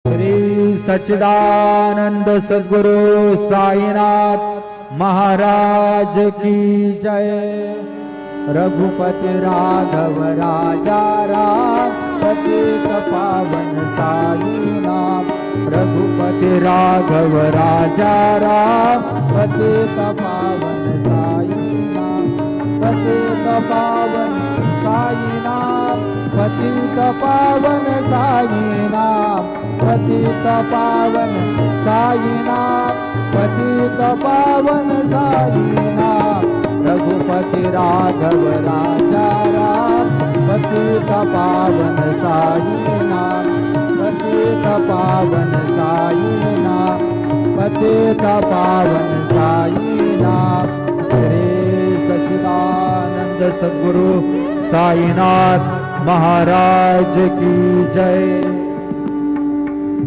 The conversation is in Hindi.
श्री सच्चिदानंद सद्गुरु साईनाथ महाराज की जय। रघुपति राघव राजा राम पतित पावन साईनाथ। रघुपति राघव राजा राम पतित पावन साईनाथ। पतित पावन साईनाथ। पतित पावन साईनाथ। पतित पावन साईनाथ। पतित पावन साईनाथ। रघुपति राघव राजा राम पतित पावन साईनाथ। पतित पावन साईनाथ। पतित पावन साईनाथ। श्री सच्चिदानंद सद्गुरु साईनाथ महाराज की जय।